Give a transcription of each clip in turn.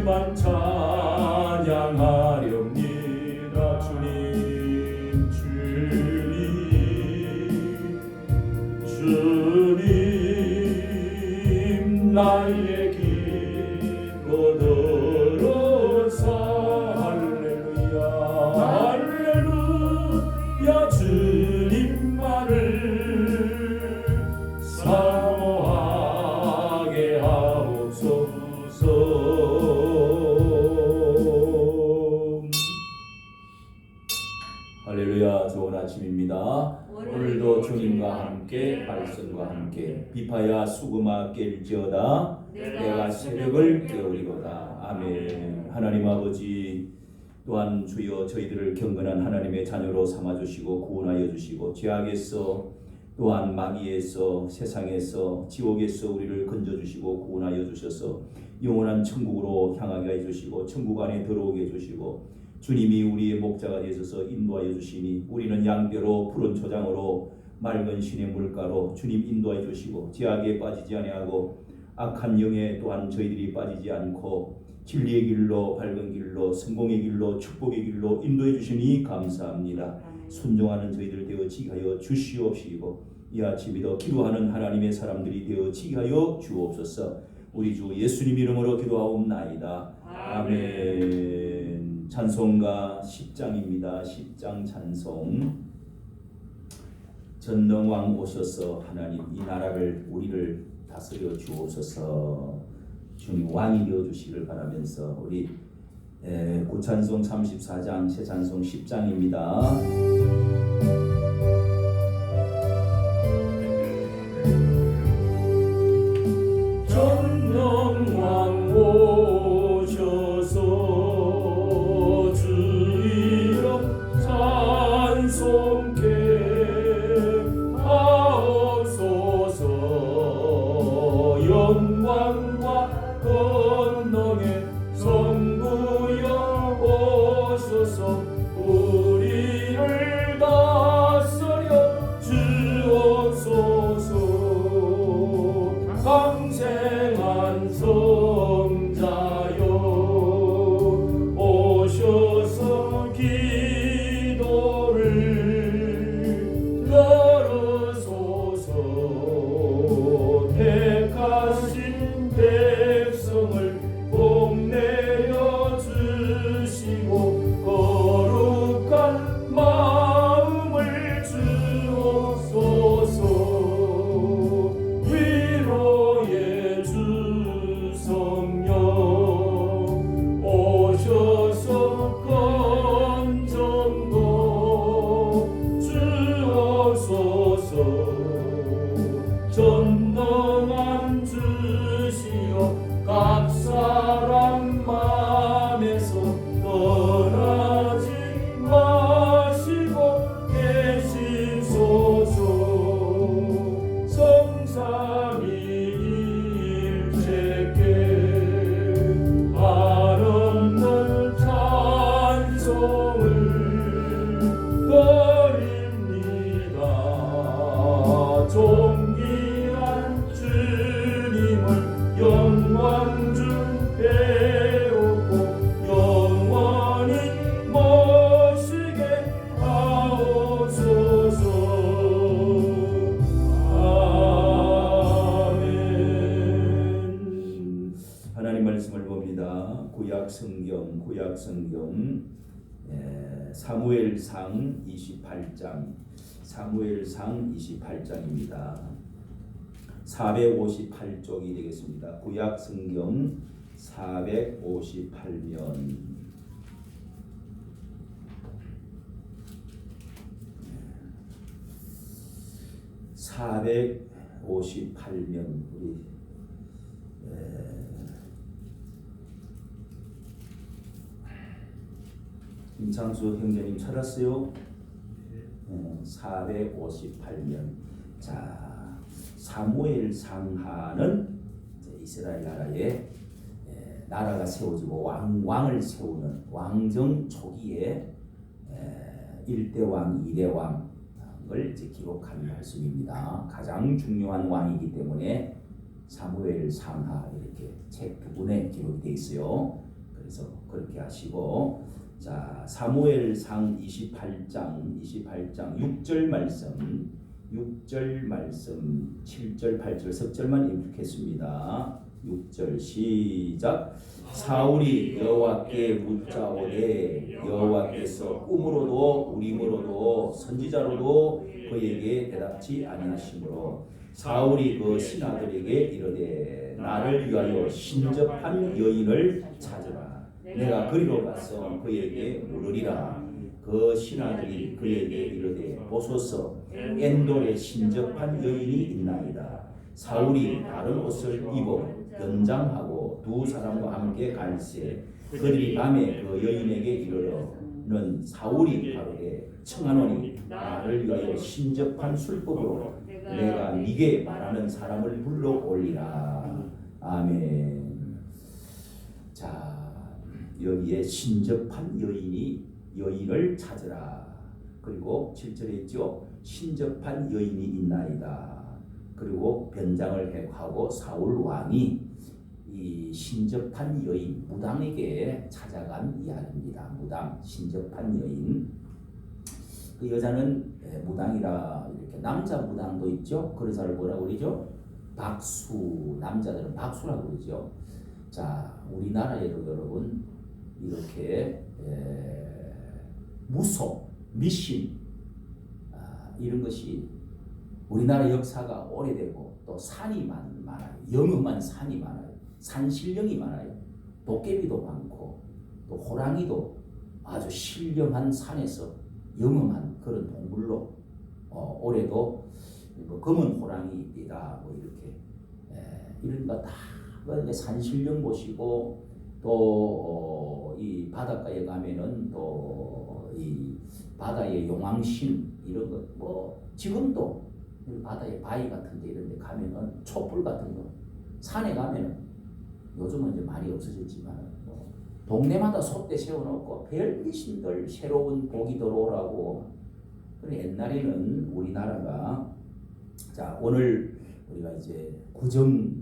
주만 찬양하렵니다. 주님 주님 주님 나의 기도 들으사 할렐루야 할렐루야 주님만을 사모하게 하옵소서. 할렐루야. 좋은 아침입니다. 오늘도 주님과 함께 말씀과 함께 비파야 수금아 깰지어다 내가 새벽을 깨우리로다. 아멘. 하나님 아버지 또한 주여 저희들을 경건한 하나님의 자녀로 삼아주시고 구원하여 주시고 죄악에서 또한 마귀에서 세상에서 지옥에서 우리를 건져주시고 구원하여 주셔서 영원한 천국으로 향하게 해주시고 천국 안에 들어오게 해주시고 주님이 우리의 목자가 되셔서 인도하여 주시니 우리는 양떼로 푸른 초장으로 맑은 신의 물가로 주님 인도하여 주시고 죄악에 빠지지 아니하고 악한 영에 또한 저희들이 빠지지 않고 진리의 길로 밝은 길로 성공의 길로 축복의 길로 인도해 주시니 감사합니다. 순종하는 저희들 되어지게 하여 주시옵시고 이 아침에도 기도하는 하나님의 사람들이 되어지게 하여 주옵소서. 우리 주 예수님 이름으로 기도하옵나이다. 아멘. 찬송가 10장입니다. 10장 찬송. 전능왕 오셔서 하나님 이 나라를 우리를 다스려 주옵소서. 주님 왕이 되어 주시기를 바라면서 우리 구찬송 34장 새찬송 10장입니다. 전능왕 오셔서 주 이름 찬송케 하옵소서. 영광과 권능의 성부여 오셔서 우리를 다스려 주옵소서. 강생한 성자여 오셔서 기도를 들으소서. 택하신 백성을 복내어 주시고 거룩한 마음을 주옵소서. 위로의 주 성령 오셔서 건전도 주옵소서. 전능한 주시여 각 사람 맘에서 떠나지 마시고 계시소서. 성삼위일체께 한없는 찬송을 드립니다. 존귀한 주님을 영광 중 배우고 영원히 모시게 하옵소서. 아멘. 하나님 말씀을 봅니다. 구약 성경 사무엘상 28장 사무엘상 28장입니다. 458쪽이 되겠습니다. 구약 성경 458면 458면 우리 김창수 형제님 찾았어요? 458년. 자, 사무엘 상하는 이스라엘 나라에 나라가 세워지고 왕을 세우는 왕정 초기에 1대 왕, 2대 왕을 기록한 말씀입니다. 가장 중요한 왕이기 때문에 사무엘 상하 이렇게 책 두 권에 기록되어 있어요. 그래서 그렇게 하시고, 자, 사무엘상 28장 6절 말씀, 6절 말씀, 7절 8절 석절만 읽겠습니다. 6절 시작. 사울이 여호와께 묻자오되 여호와께서 꿈으로도 우림으로도 선지자로도 그에게 대답지 아니하시므로 사울이 그 신하들에게 이르되 나를 위하여 신접한 여인을 찾으라. 내가 그리로 가서 그에게 물으리라. 그 신하들이 그에게 이르되 보소서 엔돌에 신접한 여인이 있나이다. 사울이 다른 옷을 입어 연장하고 두 사람과 함께 갈새 그들이 밤에 그 여인에게 이르러는 사울이 가로되 청하노니 나를 위하여 신접한 술법으로 내가 네게 말하는 사람을 불러올리라. 아멘. 자, 여기에 신접한 여인을 찾으라. 그리고 7절에 있죠. 신접한 여인이 있나이다. 그리고 변장을 하고 사울 왕이 이 신접한 여인 무당에게 찾아간 이야기입니다. 무당, 신접한 여인. 그 여자는 무당이라 이렇게 남자 무당도 있죠. 그런 사람을 뭐라고 그러죠? 박수. 남자들은 박수라고 그러죠. 자, 우리나라에도 여러분 이렇게 무속, 미신 이런 것이 우리나라 역사가 오래되고 또 산이 많아요. 영험한 산이 많아요. 산신령이 많아요. 도깨비도 많고 또 호랑이도 아주 신령한 산에서 영험한 그런 동물로 올해도 뭐 검은 호랑이이다 뭐 이렇게 이런 거 다 산신령 보시고 또 이 바닷가에 가면은 또 이 바다의 용왕신 이런 것 뭐 지금도 바다에 바위 같은데 이런데 가면은 촛불 같은 거 산에 가면은 요즘은 이제 많이 없어졌지만 뭐 동네마다 솥대 세워놓고 별미신들 새로운 복이 들어오라고. 그래 옛날에는 우리나라가 자 오늘 우리가 이제 구정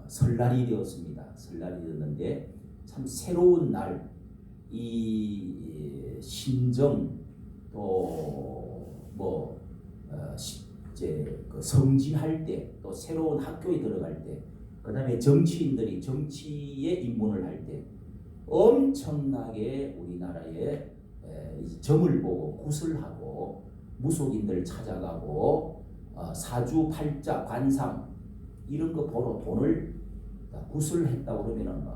설날이 되었습니다. 설날이 되었는데 참 새로운 날 이 신정 또뭐 이제 그 성진할 때 또 새로운 학교에 들어갈 때 그다음에 정치인들이 정치에 입문을 할 때 엄청나게 우리나라에 점을 보고 구슬하고 무속인들 찾아가고 사주팔자 관상 이런 거 보러 돈을 구슬했다고 그러면은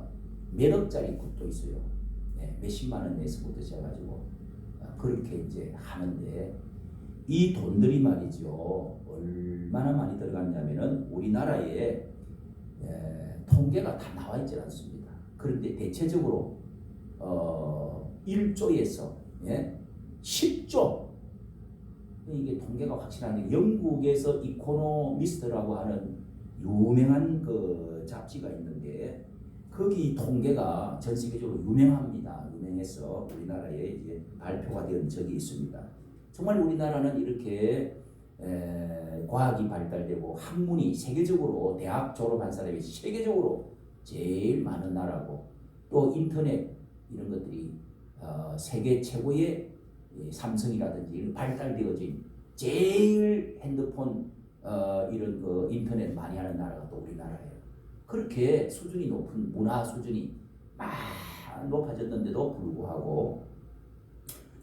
몇 억짜리 굿도 있어요. 몇십만 원 내서부터 시작해가지고 그렇게 이제 하는데 이 돈들이 말이죠 얼마나 많이 들어갔냐면은 우리나라에 통계가 다 나와 있지 않습니다. 그런데 대체적으로 1조에서 10조 이게 통계가 확실한데 영국에서 이코노미스트라고 하는 유명한 그 잡지가 있는데 거기 통계가 전 세계적으로 유명합니다. 유명해서 우리나라에 이제 발표가 된 적이 있습니다. 정말 우리나라는 이렇게 과학이 발달되고 학문이 세계적으로 대학 졸업한 사람이 세계적으로 제일 많은 나라고 또 인터넷 이런 것들이 세계 최고의 삼성이라든지 발달되어진 제일 핸드폰 이런 그 인터넷 많이 하는 나라가 또 우리나라예요. 그렇게 수준이 높은 문화 수준이 막 높아졌는데도 불구하고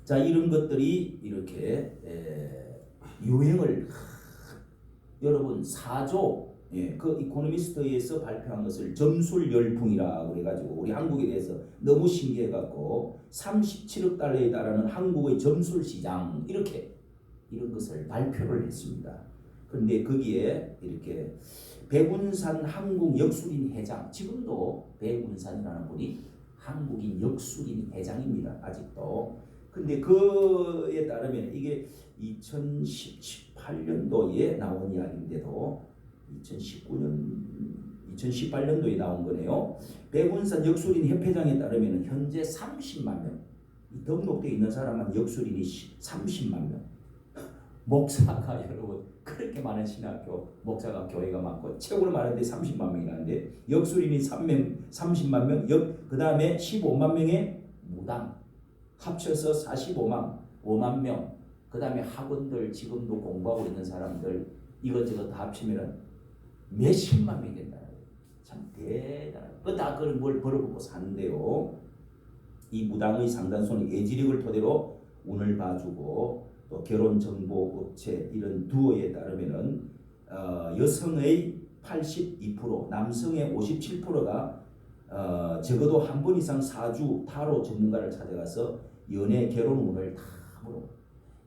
자 이런 것들이 이렇게 유행을 여러분 4조 그 이코노미스트에서 발표한 것을 점술 열풍이라고 그래가지고 우리 한국에 대해서 너무 신기해갖고 37억 달러에 달하는 한국의 점술 시장 이렇게 이런 것을 발표를 했습니다. 그런데 거기에 이렇게 백운산 한국 역술인 회장 지금도 백운산이라는 분이 한국인 역술인 회장입니다. 아직도. 근데 그에 따르면 이게 2018년도에 나온 이야기인데도 2018년도에 나온 거네요. 백운산 역술인 협회장에 따르면 현재 30만 명 등록되어 있는 사람만 역술인이 30만 명. 목사가 여러분 그렇게 많은 신학교 목사가 교회가 많고 최고로 많은데 30만 명이라는데 역술인이 30만 명, 그 다음에 15만 명의 무당 합쳐서 5만 명, 그 다음에 학원들 지금도 공부하고 있는 사람들 이것저것 다 합치면은 몇십만 명이 된다. 참 대단한. 다 그걸 뭘 벌어보고 사는데요. 이 무당의 상단손이 예지력을 토대로 운을 봐주고 또 결혼 정보 업체 이런 두어에 따르면은 여성의 82%, 남성의 57%가 적어도 한 번 이상 사주 타로 전문가를 찾아가서 연애 결혼 운을 다 물어.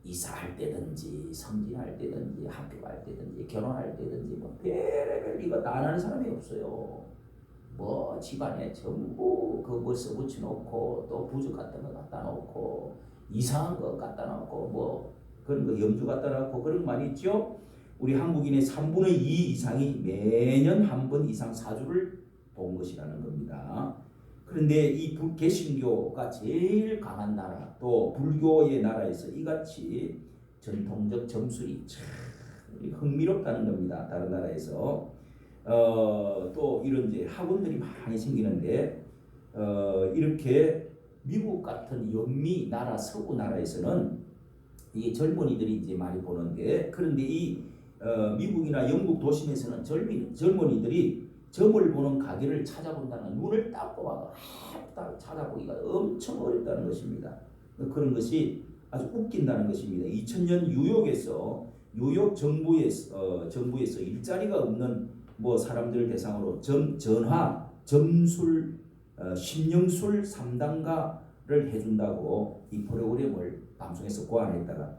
이사할 때든지 성진할 때든지 학교 갈 때든지 결혼할 때든지 뭐 별의별 이거 다 안 하는 사람이 없어요. 뭐 집안에 전부 그거 써붙여 놓고 또 부주 같은 거 갖다 놓고 이상한 거 갖다 놓고 뭐 그런 거 염주 갖다 놓고 그런 거 많이 있죠. 우리 한국인의 3분의 2 이상이 매년 한 번 이상 사주를 본 것이라는 겁니다. 그런데 이 개신교가 제일 강한 나라, 또 불교의 나라에서 이같이 전통적 점술이 참 흥미롭다는 겁니다. 다른 나라에서 또 이런 이제 학원들이 많이 생기는데 이렇게 미국 같은 연미 나라, 서구 나라에서는 이 젊은이들이 이제 많이 보는데, 그런데 이 미국이나 영국 도심에서는 젊은이들이 점을 보는 가게를 찾아본다는, 눈을 딱 뽑아서 찾아보기가 엄청 어렵다는 것입니다. 그런 것이 아주 웃긴다는 것입니다. 2000년 뉴욕 정부에서 일자리가 없는 뭐 사람들을 대상으로 전화, 점술, 신령술 3단가를 해준다고 이 프로그램을 방송에서 고안했다가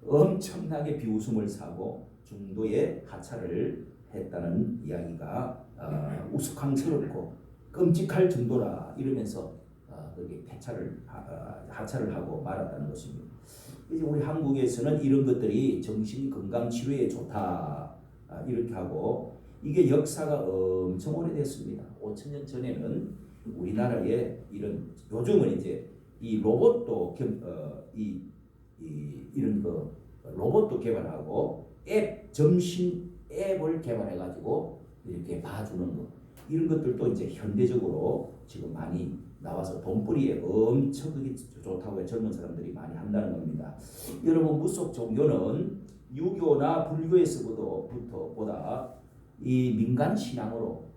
엄청나게 비웃음을 사고 중도에 하차를 했다는 이야기가 우스꽝스럽고 끔찍할 정도라 이러면서 그게 하차를 하고 말았다는 것입니다. 이제 우리 한국에서는 이런 것들이 정신 건강 치료에 좋다 이렇게 하고, 이게 역사가 엄청 오래됐습니다. 5,000년 전에는 우리나라에 요즘은 이제 이 로봇도 이런 거 로봇도 개발하고 점심 앱을 개발해 가지고 이렇게 봐주는 거, 이런 것들도 이제 현대적으로 지금 많이 나와서 돈벌이에 엄청 그게 좋다고 젊은 사람들이 많이 한다는 겁니다. 여러분, 무속 종교는 유교나 불교에서보다 이 민간 신앙으로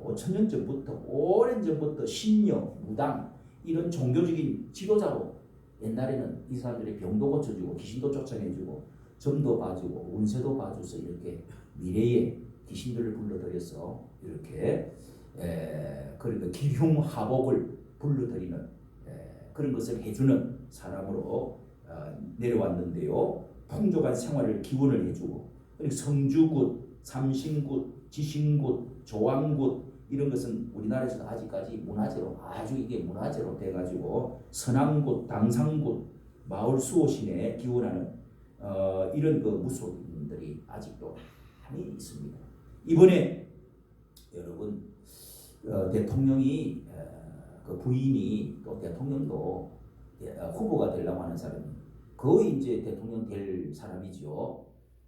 5,000년 전부터, 오랜 전부터 신녀, 무당 이런 종교적인 지도자로, 옛날에는 이 사람들이 병도 고쳐주고 귀신도 쫓아내주고 점도 봐주고 운세도 봐줘서 이렇게 미래의 귀신들을 불러들여서 이렇게 그러니까 기흉하복을 불러들이는 그런 것을 해주는 사람으로 내려왔는데요. 풍족한 생활을 기원을 해주고, 그리고 성주굿, 삼신굿, 지신굿, 조왕굿 이런 것은 우리나라에서도 아직까지 문화재로, 아주 이게 문화재로 돼가지고 선왕굿, 당상굿, 마을 수호신에 기원하는 이런 그 무속인들이 아직도 많이 있습니다. 이번에 여러분 대통령이 그 부인이 또 대통령도 후보가 되려고 하는 사람이 거의 이제 대통령 될 사람이죠.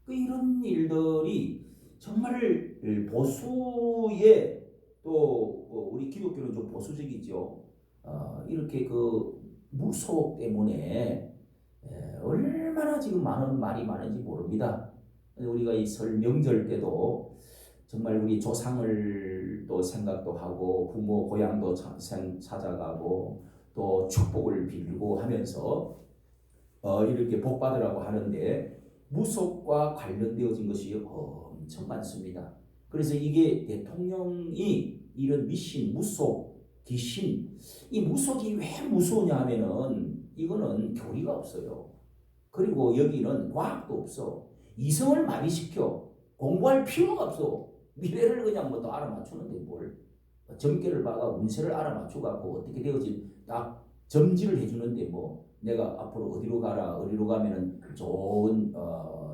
이런 일들이 정말 보수의, 또 우리 기독교는 좀 보수적이죠. 이렇게 그 무속 때문에 얼마나 지금 말이 많은지 모릅니다. 우리가 이 설 명절 때도 정말 우리 조상을 또 생각도 하고 부모 고향도 찾아가고 또 축복을 빌고 하면서 이렇게 복 받으라고 하는데, 무속과 관련되어진 것이 엄청 많습니다. 그래서 이게 대통령이 이런 미신, 무속, 귀신, 이 무속이 왜 무서우냐 하면은 이거는 교리가 없어요. 그리고 여기는 과학도 없어. 이성을 마비시켜. 공부할 필요가 없어. 미래를 그냥 뭐 또 알아맞추는데 뭘. 점괘를 봐가 운세를 알아맞추고 어떻게 되어진 딱 점지를 해주는데 뭐 내가 앞으로 어디로 가면은 좋은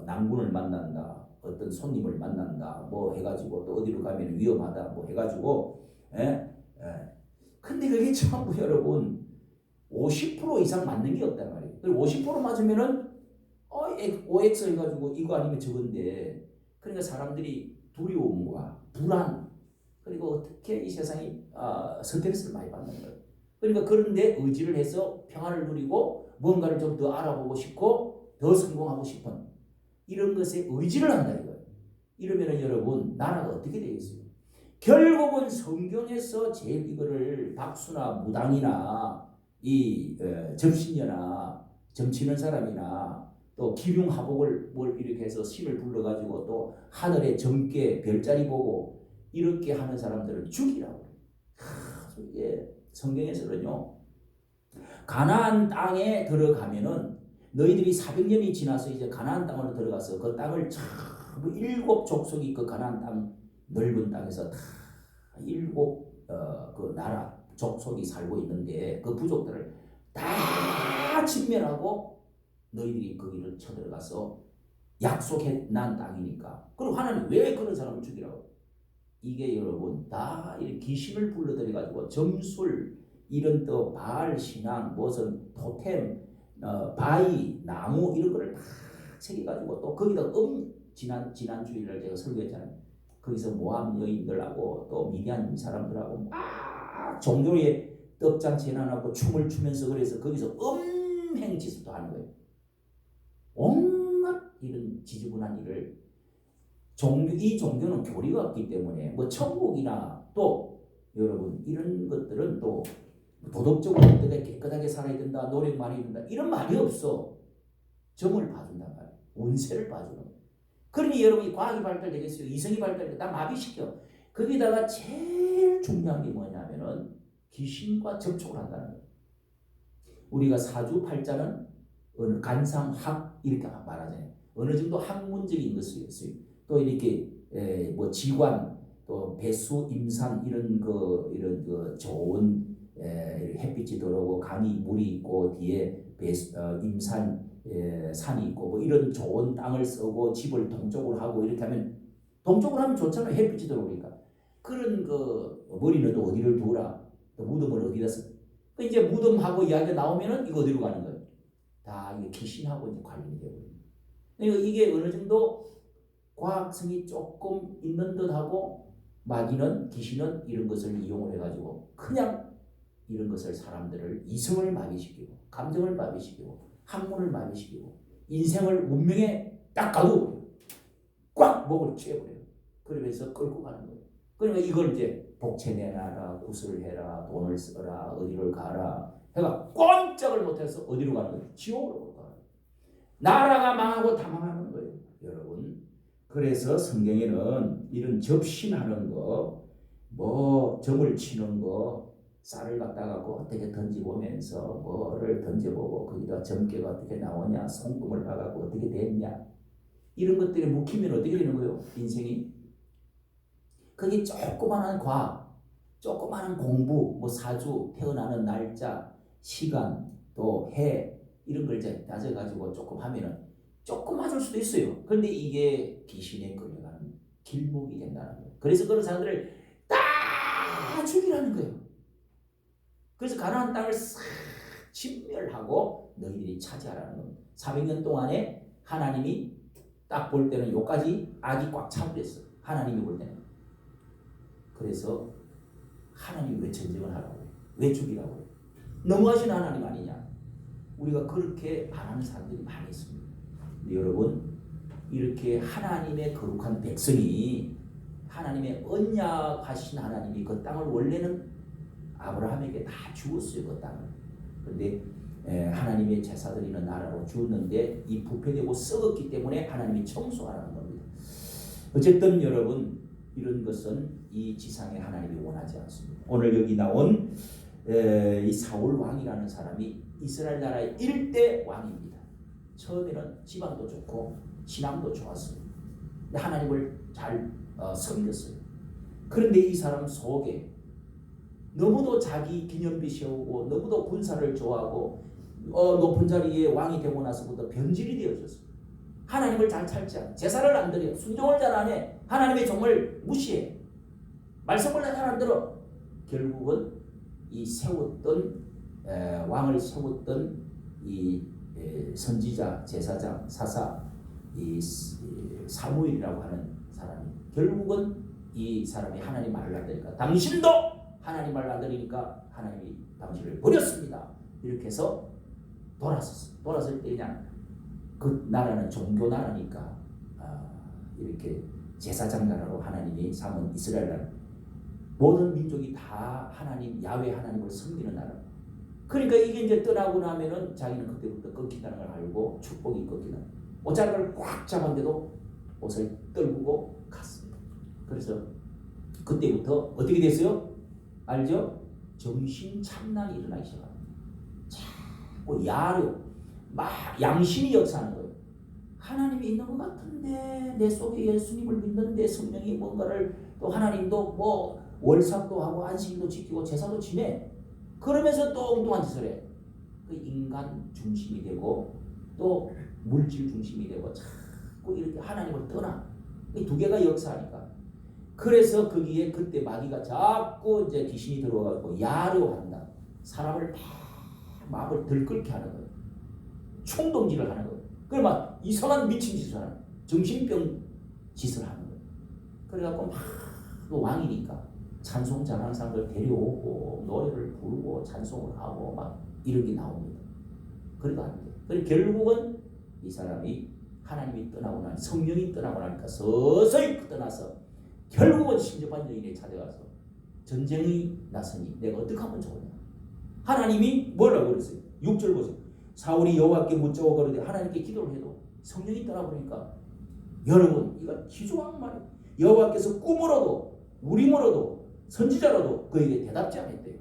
낭군을 만난다, 어떤 손님을 만난다 뭐 해가지고, 또 어디로 가면 위험하다 뭐 해가지고 근데 그게 전부 여러분 50% 이상 맞는 게 없단 말이에요. 50% 맞으면은 OX 해가지고 이거 아니면 저건데, 그러니까 사람들이 두려움과 불안, 그리고 어떻게 이 세상이 스트레스를 많이 받는 거예요. 그러니까 그런데 의지를 해서 평안을 누리고 뭔가를 좀 더 알아보고 싶고 더 성공하고 싶은 이런 것에 의지를 한다 이거예요. 이러면은 여러분 나라가 어떻게 되겠어요? 결국은 성경에서 제일 이거를 박수나 무당이나 이 점신녀나 점치는 사람이나 또 기륭하복을 뭘 이렇게 해서 신을 불러가지고 또 하늘에 점괘 별자리 보고 이렇게 하는 사람들을 죽이라고. 이게 성경에서는요, 가나안 땅에 들어가면은 너희들이 400년이 지나서 이제 가나안 땅으로 들어가서 그 땅을 전부 7 족속이 그 가나안 땅 넓은 땅에서 다 7 그 나라 족속이 살고 있는데 그 부족들을 다 진멸하고 너희들이 거기를 쳐들어가서 약속해 난 땅이니까. 그럼 하나님 왜 그런 사람을 죽이라고? 이게 여러분 다 귀신을 불러들여가지고 점술 이런 또 바알 신앙 무슨 토템 바위 나무 이런 거를 다 새겨가지고 또 거기다 지난 주일날 제가 설교했잖아요. 거기서 모함 여인들하고 또 미디안 사람들하고 막 종교의 떡잔치 해놔놓고 춤을 추면서 그래서 거기서 음행짓도 하는 거예요. 온갖 이런 지지분한 일을 이 종교는 교리가 없기 때문에 뭐 천국이나 또 여러분 이런 것들은 또 도덕적으로 어떻게 깨끗하게 살아야 된다, 노력 많이 해야 된다 이런 말이 없어. 점을 봐준단 말이야. 운세를 봐주는 거야. 그러니 여러분이 과학이 발달되겠어요? 이성이 발달되겠어요? 다 마비시켜. 거기다가 제일 중요한 게 뭐냐면은 귀신과 접촉을 한다는 거예요. 우리가 사주팔자는 어느 간상학 이렇게 말하잖아요. 어느 정도 학문적인 것이 있어요. 또 이렇게 뭐 지관 또 배수 임산 이런 그 좋은 햇빛이 들어오고 강이 물이 있고 뒤에 임산 산이 있고 뭐 이런 좋은 땅을 쓰고 집을 동쪽으로 하고 이렇게 하면 동쪽으로 하면 좋잖아요. 햇빛이 들어오니까. 그런 그 머리는 또 어디를 두라. 또 무덤을 어디다 쓰. 그 이제 무덤하고 이야기가 나오면은 이거 어디로 가는 거예요? 다 이게 귀신하고 이제 관련이 되고. 그러니까 이게 어느 정도 과학성이 조금 있는 듯하고 마귀는 귀신은 이런 것을 이용을 해가지고 그냥 이런 것을 사람들을 이성을 마비시키고 감정을 마비시키고 학문을 마비시키고 인생을 운명에 딱 가두고 꽉 목을 쬐버려요. 그러면서 끌고 가는 거예요. 그러니까 이걸 이제 복채 내놔라, 구슬을 해라, 돈을 써라, 어디를 가라 해가 꼼짝을 못해서 어디로 가는 거예요? 지옥으로 가요. 나라가 망하고 다 망하는 거예요. 여러분. 그래서 성경에는 이런 접신하는 거, 뭐 점을 치는 거, 쌀을 갖다가 어떻게 던지보면서 뭐를 던져보고 거기다 점괘가 어떻게 나오냐, 송금을 봐가고 어떻게 됐냐 이런 것들이 묵히면 어떻게 되는 거예요? 인생이 그게 조그마한 과학, 조그마한 공부, 뭐 사주, 태어나는 날짜, 시간, 또 해 이런 걸 이제 따져가지고 조금 하면은 조금 맞을 수도 있어요. 그런데 이게 귀신에 끌려가는 길목이 된다는 거예요. 그래서 그런 사람들을 다 죽이라는 거예요. 그래서 가나안 땅을 싹 진멸하고 너희들이 차지하라는 겁니다. 400년 동안에 하나님이 딱 볼 때는 요까지 악이 꽉 차버렸어. 하나님이 볼 때는. 그래서 하나님이 왜 전쟁을 하라고 해요? 왜 죽이라고 해요? 너무하신 하나님 아니냐? 우리가 그렇게 말하는 사람들이 많이 있습니다. 근데 여러분 이렇게 하나님의 거룩한 백성이 하나님의 언약하신 하나님이 그 땅을 원래는 아브라함에게 다 주었어요. 그 땅을. 그런데 하나님의 제사 드리는 나라로 주었는데 이 부패되고 썩었기 때문에 하나님이 청소하라는 겁니다. 어쨌든 여러분 이런 것은 이 지상에 하나님이 원하지 않습니다. 오늘 여기 나온 이 사울 왕이라는 사람이 이스라엘 나라의 1대 왕입니다. 처음에는 지방도 좋고 신앙도 좋았어요. 근데 하나님을 잘 섬겼어요. 그런데 이 사람 속에 너무도 자기 기념비 세우고 너무도 군사를 좋아하고 높은 자리에 왕이 되고 나서부터 변질이 되어졌어요. 하나님을 잘 찾지 않아. 제사를 안 드려. 순종을 잘 안 해. 하나님의 종을 무시해. 말씀을 잘 안 들어. 결국은 이 세웠던 왕을 세웠던 이 선지자, 제사장, 사사, 이 사무엘이라고 하는 사람이 결국은 이 사람이 하나님 말을 안 들으니까 당신도 하나님 말을 안 들으니까 하나님이 당신을 버렸습니다. 이렇게 해서 돌아섰을 때 그냥 그 나라는 종교 나라니까 이렇게 제사장 나라로 하나님이 삼은 이스라엘 나라, 모든 민족이 다 하나님 야훼 하나님을 섬기는 나라. 그러니까 이게 이제 떠나고 나면은 자기는 그때부터 끊긴다는 걸 알고 축복이 끊기는 옷자락을 꽉 잡았는데도 옷을 떨구고 갔습니다. 그래서 그때부터 어떻게 됐어요? 알죠? 정신 참란이 일어나기 시작합니다. 자꾸 야려 막 양심이 역사하는 거예요. 하나님이 있는 것 같은데 내 속에 예수님을 믿는데 성령이 뭔가를 또 하나님도 뭐 월삭도 하고 안식일도 지키고 제사도 지내. 그러면서 또 엉뚱한 짓을 해. 그 인간 중심이 되고 또 물질 중심이 되고 자꾸 이렇게 하나님을 떠나. 이 두 개가 역사하니까. 그래서 거기에 그때 마귀가 자꾸 이제 귀신이 들어와가지고 야려한다. 사람을 막 마음을 들끓게 하는 거예요. 충동질을 하는 거예요. 그러면 이상한 미친 짓을 하는 거예요. 정신병 짓을 하는 거예요. 그래갖고 막 또 왕이니까 찬송 잘하는 사람들 데려오고 노래를 부르고 찬송을 하고 막 이런 게 나옵니다. 그래도 안 돼요. 그래서 결국은 이 사람이 하나님이 떠나고 나니 성령이 떠나고 나니까 서서히 떠나서 결국은 신접한 여인에 찾아가서 전쟁이 났으니 내가 어떻게 하면 좋으냐. 하나님이 뭐라고 그랬어요? 6절 보세요. 사울이 여호와께 묻자고 그러되 하나님께 기도를 해도 성령이 떠나버리니까 여러분 이거 기조한 말이에요. 여호와께서 꿈으로도 우림으로도 선지자로도 그에게 대답지 않았대요.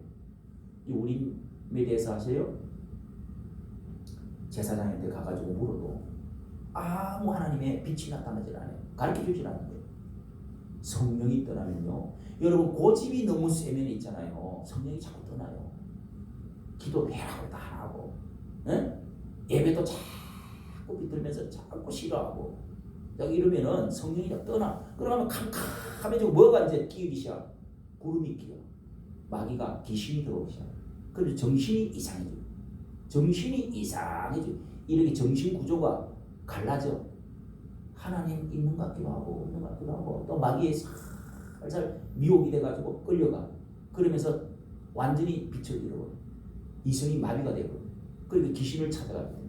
이 우림에 대해서 아세요? 제사장한테 가가지고 물어도 아무 하나님의 빛이 나타나질 않아요. 가르쳐주질 않는 거예요. 성령이 떠나면요. 여러분 고집이 너무 세면 있잖아요. 성령이 자꾸 떠나요. 기도 배라고 다 하고 예배도 자꾸 비틀면서 자꾸 싫어하고 이러면은 성령이 떠나. 그러면 캄캄해지고 뭐가 이제 끼기 시작. 구름이 끼어. 마귀가 귀신이 들어오기 시작. 그래서 정신이 이상해져. 이렇게 정신 구조가 갈라져. 하나님 있는 것 같기도 하고 또 마귀에 살살 미혹이 돼가지고 끌려가. 그러면서 완전히 빛을 잃어버려. 이성이 마비가 되고. 그러니까 귀신을 찾아가게 돼.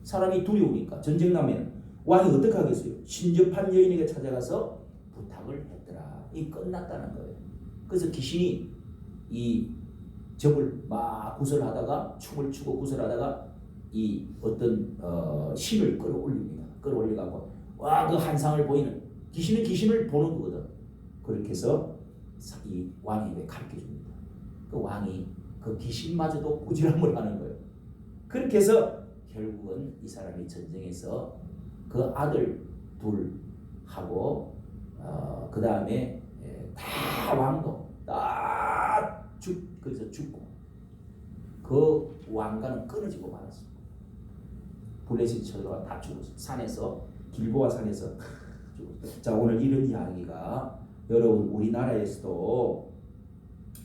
사람이 두려우니까 전쟁 나면 왕이 어떻게 하겠어요? 신접한 여인에게 찾아가서 부탁을 했더라. 이 끝났다는 거예요. 그래서 귀신이 이 적을 막 구설하다가 춤을 추고 구설하다가 이 어떤 신을 끌어올립니다. 끌어올려갖고 와 그 한상을 보이는 귀신은 귀신을 보는 거거든. 그렇게 해서 이 왕에게 가르쳐 줍니다. 그 왕이 그 귀신마저도 꾸지람을 하는 거예요. 그렇게 해서 결국은 이 사람이 전쟁에서 그 아들 둘 하고 그 다음에 다 왕도 다 그래서 죽고 그 왕가는 끊어지고 말았어. 블레셋 쳐들어와 다 죽었어. 산에서 길보아 산에서 죽었어. 자 오늘 이런 이야기가 여러분 우리나라에서도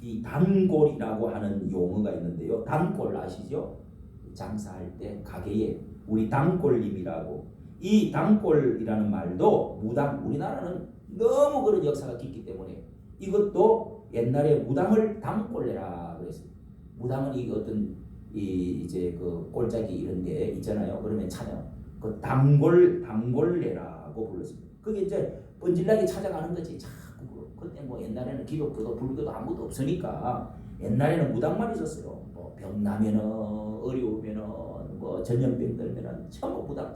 이 단골이라고 하는 용어가 있는데요. 단골 아시죠? 장사할 때 가게에 우리 단골님이라고. 이 단골이라는 말도 무당, 우리나라는 너무 그런 역사가 깊기 때문에 이것도 옛날에 무당을 단골내라 그랬어요. 무당은 이 어떤 이제 그 꼴짝이 이런 게 있잖아요. 그러면 찬양 그 단골내라고 불렀습니다. 그게 이제 번질나게 찾아가는 거지. 자꾸 그때 뭐 옛날에는 기독교도 불교도 아무것도 없으니까 옛날에는 무당만 있었어요. 뭐 병 나면은 어려우면은 뭐 전염병 들면은 전부 무당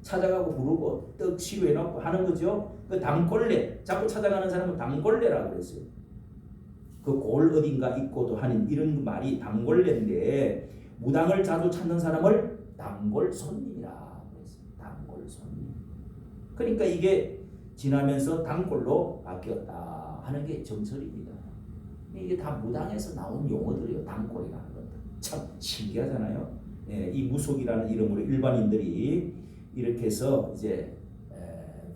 찾아가고 부르고 떡 시루해놓고 하는 거죠. 그 단골래 자꾸 찾아가는 사람은 단골래라고 그랬어요. 그 골 어딘가 있고도 하는 이런 말이 단골래인데 무당을 자주 찾는 사람을 단골 손님이라 그랬어요. 단골 손님. 그러니까 이게 지나면서 단골로 바뀌었다 하는 게 정설입니다. 이게 다 무당에서 나온 용어들이에요. 단골이라는 것들. 참 신기하잖아요. 예, 이 무속이라는 이름으로 일반인들이 이렇게 해서 이제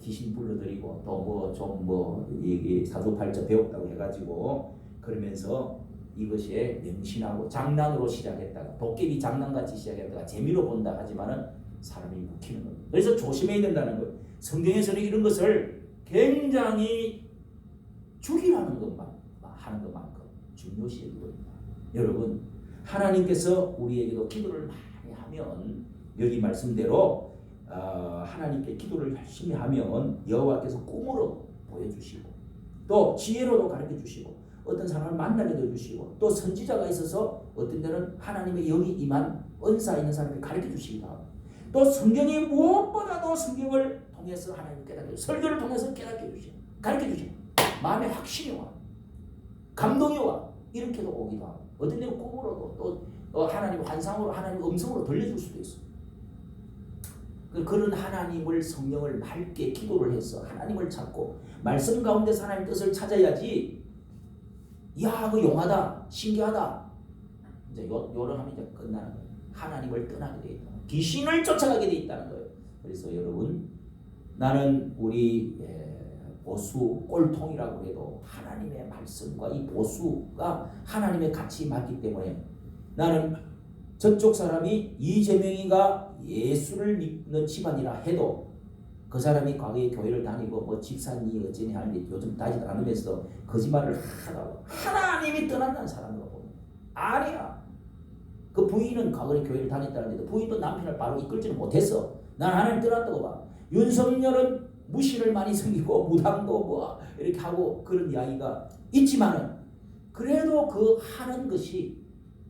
귀신 불러들이고 또 뭐 좀 뭐 이 사주팔자 배웠다고 해가지고 그러면서 이것에 명신하고 장난으로 시작했다가 도깨비 장난같이 시작했다가 재미로 본다 하지만은 사람이 묵히는 겁니다. 그래서 조심해야 된다는 거예요. 성경에서는 이런 것을 굉장히 죽이라는 것만 하는 것만큼 중요시 여깁니다. 여러분, 하나님께서 우리에게도 기도를 많이 하면 여기 말씀대로 하나님께 기도를 열심히 하면 여호와께서 꿈으로 보여주시고 또 지혜로도 가르쳐 주시고 어떤 사람을 만나게 해주시고 또 선지자가 있어서 어떤 때는 하나님의 영이 임한 은사 있는 사람을 가르쳐 주시기도 하고 또 성경이 무엇보다도 성경을 통해서 하나님 깨닫게 설교를 통해서 깨닫게 해주시고 가르쳐 주시고 마음에 확신이 와 감동이 와 이렇게도 오기도 하고 어떤 때는 꿈으로도 또 하나님 환상으로 하나님 음성으로 들려줄 수도 있어. 그런 하나님을 성령을 맑게 기도를 해서 하나님을 찾고 말씀 가운데서 하나님 뜻을 찾아야지. 야, 그 용하다, 신기하다. 이제 요런 하면 이제 끝나는 거예요. 하나님을 떠나게 돼 있다. 귀신을 쫓아가게 돼 있다는 거예요. 그래서 여러분, 나는 우리 보수 꼴통이라고 해도 하나님의 말씀과 이 보수가 하나님의 가치 맞기 때문에 나는 저쪽 사람이 이재명이가 예수를 믿는 집안이라 해도 그 사람이 과거에 교회를 다니고 뭐 집사니 어쩌니 하는데 요즘 다니지 않으면서도 거짓말을 하다고 하나님이 떠난다는 사람으로 봅니다. 아니야. 그 부인은 과거에 교회를 다녔다는데도 부인도 남편을 바로 이끌지는 못했어. 난 하나님 떠났다고 봐. 윤석열은 무시를 많이 섬기고 무당도 뭐 이렇게 하고 그런 이야기가 있지만은 그래도 그 하는 것이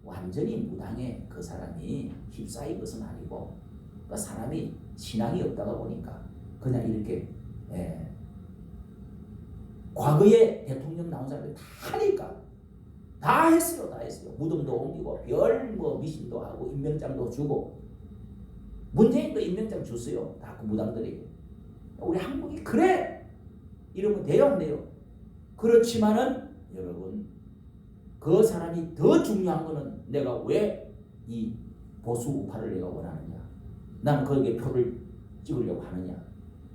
완전히 무당에 그 사람이 휩싸인 것은 아니고 그 사람이 신앙이 없다가 보니까 그냥 이렇게 과거에 대통령 나온 사람들이 다 하니까 다 했어요. 무덤도 옮기고 별 뭐 미신도 하고 임명장도 주고 문재인도 임명장 줬어요. 다 그 무당들에게. 우리 한국이 그래 이러면 돼요 안 돼요? 그렇지만은 여러분 그 사람이 더 중요한 거는 내가 왜 이 보수 우파를 내가 원하느냐 나는 거기에 표를 찍으려고 하느냐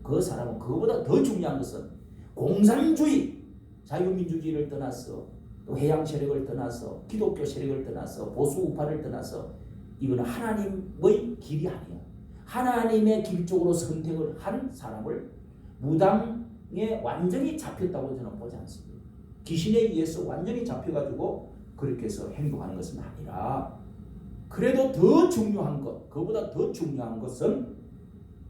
그 사람은 그거보다 더 중요한 것은 공산주의 자유민주주의를 떠나서 또 해양 세력을 떠나서 기독교 세력을 떠나서 보수 우파를 떠나서 이거는 하나님의 길이 아니야. 하나님의 길 쪽으로 선택을 한 사람을 무당에 완전히 잡혔다고 저는 보지 않습니다. 귀신에 의해서 완전히 잡혀가지고 그렇게 해서 행동하는 것은 아니라 그래도 더 중요한 것, 그보다 더 중요한 것은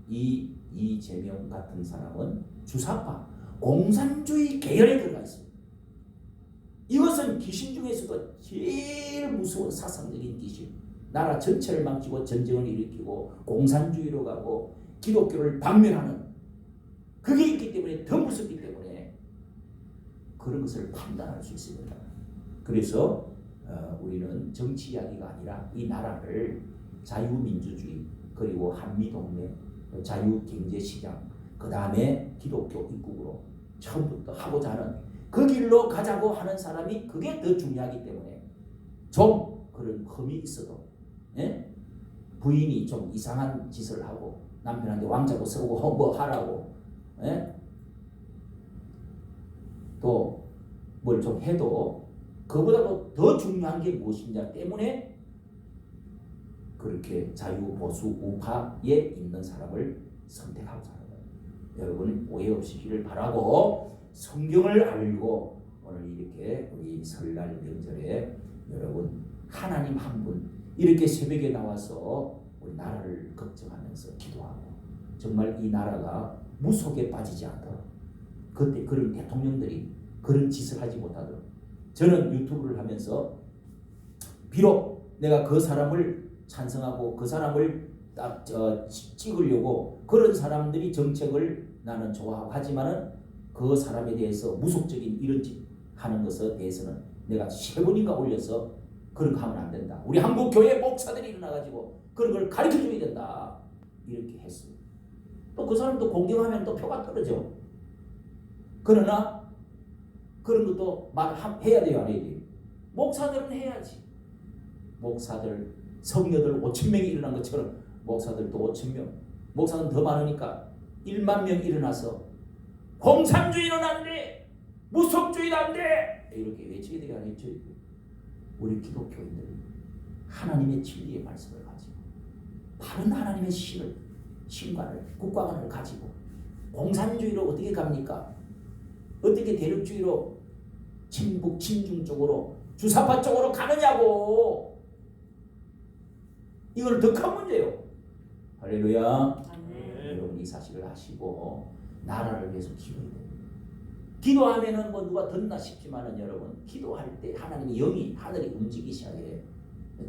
이재명 같은 사람은 주사파 공산주의 계열에 들어가 있습니다. 이것은 귀신 중에서도 제일 무서운 사상적인 귀신. 나라 전체를 망치고 전쟁을 일으키고 공산주의로 가고 기독교를 박멸하는 그게 있기 때문에 더 무섭기 때문에 그런 것을 판단할 수 있습니다. 그래서 우리는 정치 이야기가 아니라 이 나라를 자유민주주의 그리고 한미동맹 자유경제시장 그 다음에 기독교 입국으로 처음부터 하고자 하는 그 길로 가자고 하는 사람이 그게 더 중요하기 때문에 좀 그런 흠이 있어도 부인이 좀 이상한 짓을 하고 남편한테 왕자고 서고 뭐 하라고 또 뭘 좀 해도 그보다도 더 중요한 게 무엇이냐 때문에 그렇게 자유 보수 우파에 있는 사람을 선택하고 사는 거예요. 여러분 오해 없으시기를 바라고 성경을 알고 오늘 이렇게 우리 설날 명절에 여러분 하나님 한 분 이렇게 새벽에 나와서 우리 나라를 걱정하면서 기도하고 정말 이 나라가 무속에 빠지지 않도록 그때 그런 대통령들이 그런 짓을 하지 못하도록 저는 유튜브를 하면서 비록 내가 그 사람을 찬성하고 그 사람을 찍으려고 그런 사람들이 정책을 나는 좋아하고 하지만은 그 사람에 대해서 무속적인 이런 짓 하는 것에 대해서는 내가 3번인가 올려서 그런 거 하면 안 된다. 우리 한국 교회 목사들이 일어나가지고 그런 걸 가르쳐 줘야 된다. 이렇게 했어요. 또 그 사람도 공경하면 또 표가 떨어져. 그러나 그런 것도 해야 돼요, 안 해야 돼요? 목사들은 해야지. 목사들, 성녀들 5,000명이 일어난 것처럼 목사들도 5,000명. 목사는 더 많으니까 1만 명 일어나서 공산주의는 안 돼! 무속주의는 안 돼! 이렇게 외쳐야 돼요, 안 외쳐야 돼요? 우리 기독교인들이 하나님의 진리의 말씀을 가지고 바른 하나님의 신관을 국가관을 가지고 공산주의로 어떻게 갑니까? 어떻게 대륙주의로 친북 친중 쪽으로 주사파 쪽으로 가느냐고. 이건 더 큰 문제예요. 할렐루야. 여러분 이 사실을 아시고 나라를 위해서 기도해야 됩니다. 기도하면은 뭐 누가 듣나 싶지만은 여러분 기도할 때 하나님의 영이 하늘이 움직이기 시작해.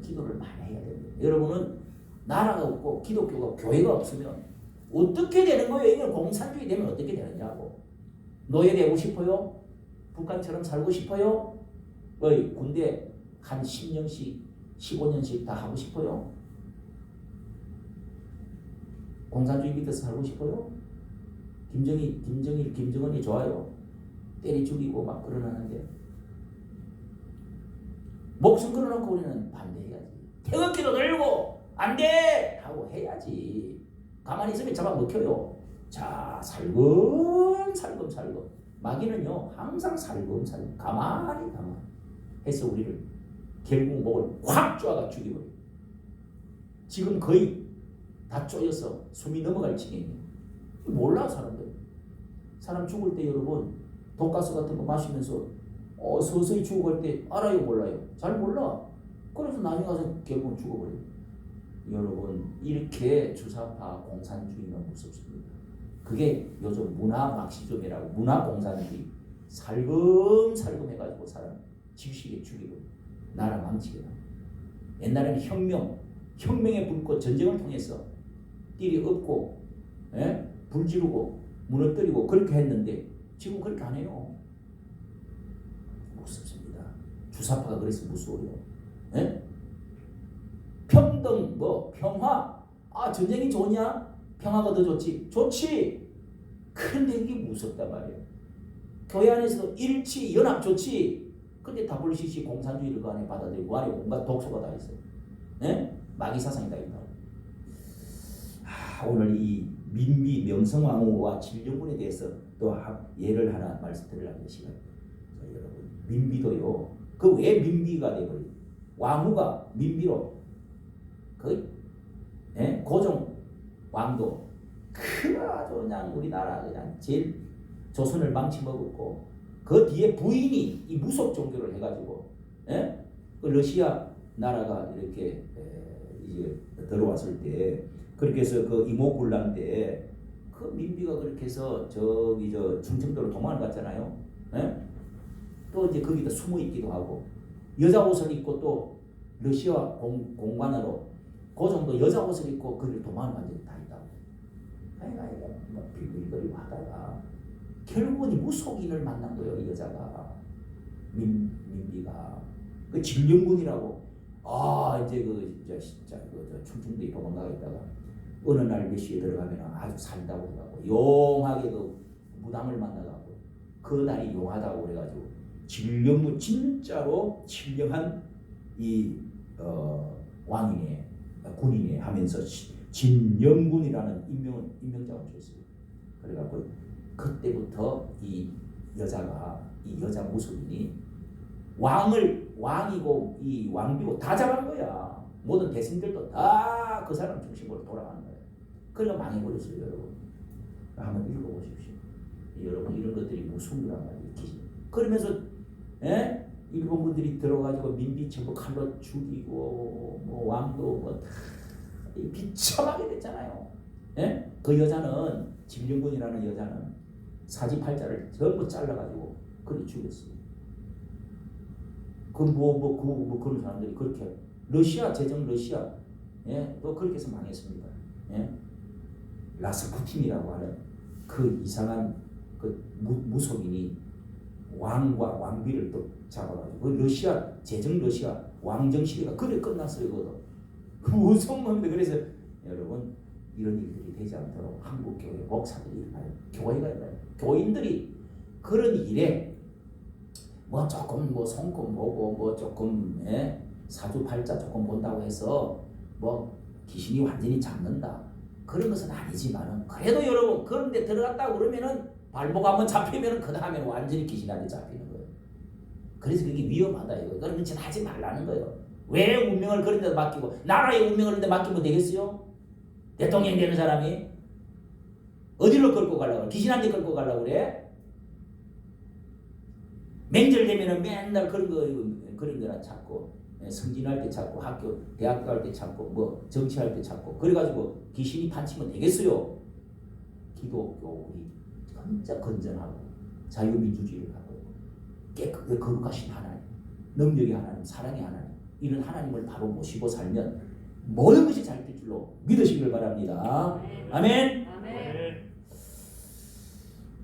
기도를 많이 해야 됩니다. 여러분은 나라가 없고 기독교가 교회가 없으면 어떻게 되는 거예요? 이걸 공산주의 되면 어떻게 되느냐고. 노예되고 싶어요? 북한처럼 살고 싶어요? 군대 한 10년씩 15년씩 다 하고 싶어요? 공산주의 밑에서 살고 싶어요? 김정은이 좋아요. 때리 죽이고 막 그러는데 목숨 걸어놓고 우리는 반대해야지. 태극기도 들고 안 돼! 하고 해야지. 가만히 있으면 잡아먹혀요. 자, 살금 마귀는요 항상 살금 가만히 해서 우리를 결국 목을 확 쪼아가 죽이버려. 지금 거의 다 쪼여서 숨이 넘어갈 지경이에요. 몰라 사람들. 사람 죽을 때 여러분 독가스 같은 거 마시면서 서서히 죽어갈 때 알아요 몰라요? 잘 몰라. 그래서 나중에 가서 결국은 죽어버려요. 여러분 이렇게 주사파 공산주의는 무섭습니다. 그게 요즘 문화 막시즘이라고 문화 공산주의 살금 해가지고 사람 지식에 죽이고 나라 망치게 합니다. 옛날에는 혁명의 불꽃 전쟁을 통해서 띠리 엎고 불 지르고 무너뜨리고 그렇게 했는데 지금 그렇게 안 해요. 무섭습니다. 주사파가 그래서 무서워요. 평등 평화 전쟁이 좋냐? 평화가 더 좋지. 근데 이게 무섭단 말이에요. 교회 안에서도 일치 연합 좋지. 근데 WCC 공산주의를 그 안에 받아들이고 안에 온갖 독소가 다 있어요. 마귀 사상이 다 있다. 오늘 이 민비 명성황후와 진령군에 대해서 또 예를 하나 말씀드리려는 시간. 여러분 민비도요. 그 왜 민비가 되버려? 왕후가 민비로 고종 왕도 아주 그냥 우리나라 그냥 제일 조선을 망치먹었고 그 뒤에 부인이 이 무속 종교를 해가지고 그 러시아 나라가 이렇게 이제 들어왔을 때 그렇게 해서 그 이모군란 때 그 민비가 그렇게 해서 저기 충청도로 도망을 갔잖아요. 또 이제 거기다 숨어 있기도 하고 여자 옷을 입고 또 러시아 공관으로 고종도 여자 옷을 입고 거기를 도망을 간 적이 다 있다고. 막 빌빌거리고 하다가 결국은 이 무속인을 만난 거예요. 이 여자가 민비가 그 진령군이라고 이제 진짜 충청도에 도망가겠다가 어느 날 몇 시에 들어가면 아주 산다고 해가지고 용하게 그 무당을 만나가고 그 날이 용하다고 그래가지고 진령군 진짜로 신령한 이 왕이네 군이네 하면서 진령군이라는 임명장을 줬어요. 그래가지고 그때부터 이 여자 무속인이 왕이고 이 왕비고 다 잡은 거야. 모든 대신들도 다 그 사람 중심으로 돌아가는 거예요. 그러니까 망해버렸어요. 여러분 한번 읽어보십시오. 여러분 이런 것들이 무슨 거란 말이에요. 그러면서 일본 분들이 들어가지고 민비 전부 칼로 죽이고 뭐 왕도 뭐 다 비참하게 됐잖아요. 그 여자는 진령군이라는 여자는 사지팔자를 전부 잘라가지고 그리 죽였어요. 그런 사람들이 그렇게 러시아 또 그렇게 해서 망했습니다. 라스푸틴이라고 하는 그 이상한 그 무속인이 왕과 왕비를 또 잡아가지고 그 러시아 왕정 시대가 그래 끝났어요. 그것도 무서운 겁니다. 그래서 여러분 이런 일들이 되지 않도록 한국 교회 목사들이 일어나요. 교회가 일어나요. 교인들이 그런 일에 뭐 조금 손금 보고 뭐 조금 사주팔자 조금 본다고 해서 뭐 귀신이 완전히 잡는다 그런 것은 아니지만은 그래도 여러분 그런데 들어갔다 그러면은 발목 한번 잡히면은 그 다음에 완전히 귀신한테 잡히는 거예요. 그래서 그게 위험하다 이거. 그런 짓 하지 말라는 거예요. 왜 운명을 그런 데 맡기고 나라의 운명을 그런 데 맡기면 되겠어요? 대통령 되는 사람이 어디로 끌고 가려고 그래? 귀신한테 끌고 가려고 그래? 맹절 되면은 맨날 그런 거나 찾고 승진할 때 찾고 학교 대학교 갈 때 찾고 뭐 정치할 때 찾고 그래가지고 귀신이 판치면 되겠어요? 기독교 우리 진짜 건전하고 자유민주주의를 갖고 깨끗하게 거룩하신 하나님, 능력의 하나님, 사랑의 하나님, 이런 하나님을 바로 모시고 살면 모든 것이 잘 될 줄로 믿으시길 바랍니다. 아멘.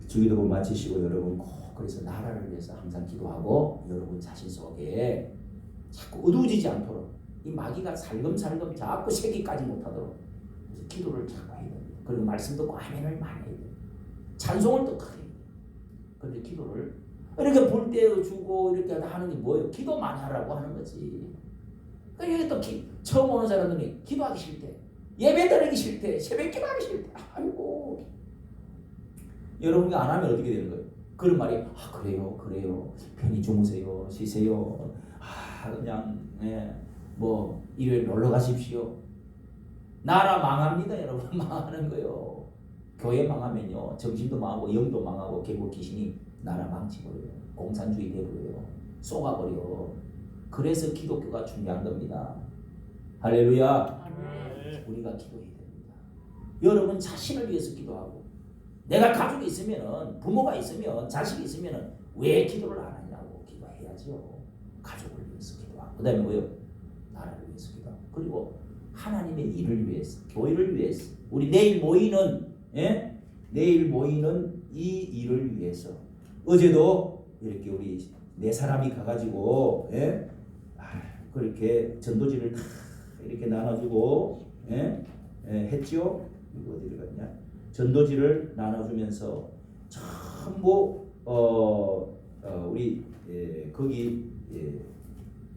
주기도문 마치시고 여러분 꼭 그래서 나라를 위해서 항상 기도하고 여러분 자신 속에 자꾸 어두워지지 않도록 이 마귀가 살금살금 자꾸 새기까지 못하도록 그래서 기도를 자꾸 해야 됩니다. 그리고 말씀 듣고 아멘을 많이 해야 됩니다. 찬송을 또 크게 해야 됩니다. 그런데 기도를 이렇게 볼 때 주고 이렇게 하는 게 뭐예요? 기도 많이 하라고 하는 거지. 그러니까 또 처음 오는 사람들이 기도하기 싫대. 예배 드리기 싫대. 새벽 기도하기 싫대. 아이고. 여러분이 안 하면 어떻게 되는 거예요? 그런 말이 그래요. 편히 주무세요. 쉬세요. 그냥 뭐 일요일 놀러 가십시오. 나라 망합니다, 여러분. 망하는 거예요. 교회 망하면요. 정신도 망하고 영도 망하고 결국 귀신이 나라 망치버려요. 공산주의 되버려요. 쏘가버려. 그래서 기독교가 중요한 겁니다. 할렐루야. 우리가 기도해야 됩니다. 여러분 자신을 위해서 기도하고 내가 가족이 있으면 부모가 있으면 자식이 있으면 왜 기도를 안 하냐고. 기도해야죠. 가족을 위해서 기도하고 그 다음에 뭐요? 나라를 위해서 기도하고 그리고 하나님의 일을 위해서 교회를 위해서 우리 내일 모이는 내일 모이는 이 일을 위해서 어제도 이렇게 우리 네 사람이 가가지고 그렇게 전도지를 다 이렇게 나눠주고 했죠. 이거 어디를 갔냐? 전도지를 나눠주면서 전부 우리 거기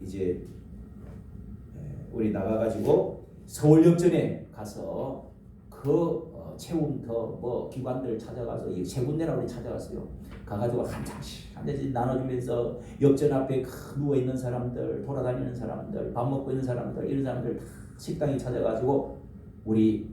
이제 우리 나가가지고 서울역전에 가서 그 체험터 뭐 기관들 찾아가서 세 군데나 우리 찾아갔어요. 가가지고 한 장씩 나눠주면서 역전 앞에 누워 있는 사람들, 돌아다니는 사람들, 밥 먹고 있는 사람들, 이런 사람들 다 식당에 찾아가지고 우리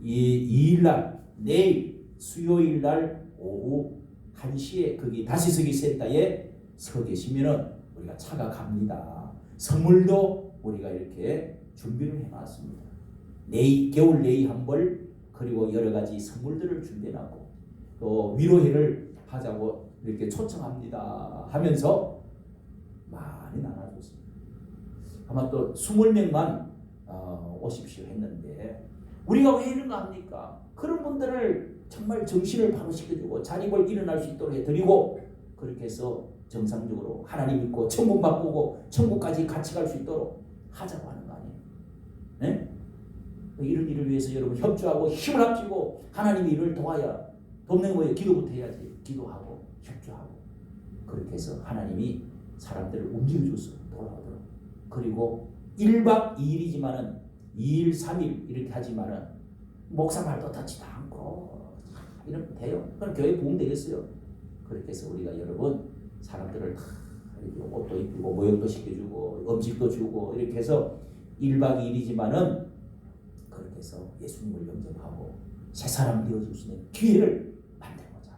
이 2일날 내일 수요일 날 오후 1시에 거기 다시서기 센터에 서 계시면은 우리가 차가 갑니다. 선물도 우리가 이렇게 준비를 해놨습니다. 겨울 네이 한 벌 그리고 여러 가지 선물들을 준비해놨고 또 위로회를 하자고 이렇게 초청합니다 하면서 많이 나눠줬습니다. 아마 또 20명만 오십시오 했는데 우리가 왜 이런 거 합니까? 그런 분들을 정말 정신을 바로 시켜주고 자립을 일어날 수 있도록 해드리고 그렇게 해서 정상적으로 하나님 믿고 천국 맛보고 천국까지 같이 갈 수 있도록 하자고 하는 거 아니에요? 네? 이런 일을 위해서 여러분 협조하고 힘을 합치고 하나님의 일을 도와야 돕는 거예요. 기도부터 해야지. 기도하고 협조하고 그렇게 해서 하나님이 사람들을 움직여줘서 돌아오도록 그리고 1박 2일이지만은 2일 3일 이렇게 하지만은 목사 말도 듣지도 않고 이러면 돼요. 그럼 교회 부흥 되겠어요. 그렇게 해서 우리가 여러분 사람들을 다 이렇게 옷도 입히고 모욕도 시켜주고 음식도 주고 이렇게 해서 1박 2일이지만은 그렇게 해서 예수님을 영접하고 새 사람 되어줄 수 있는 기회를 만들어보자.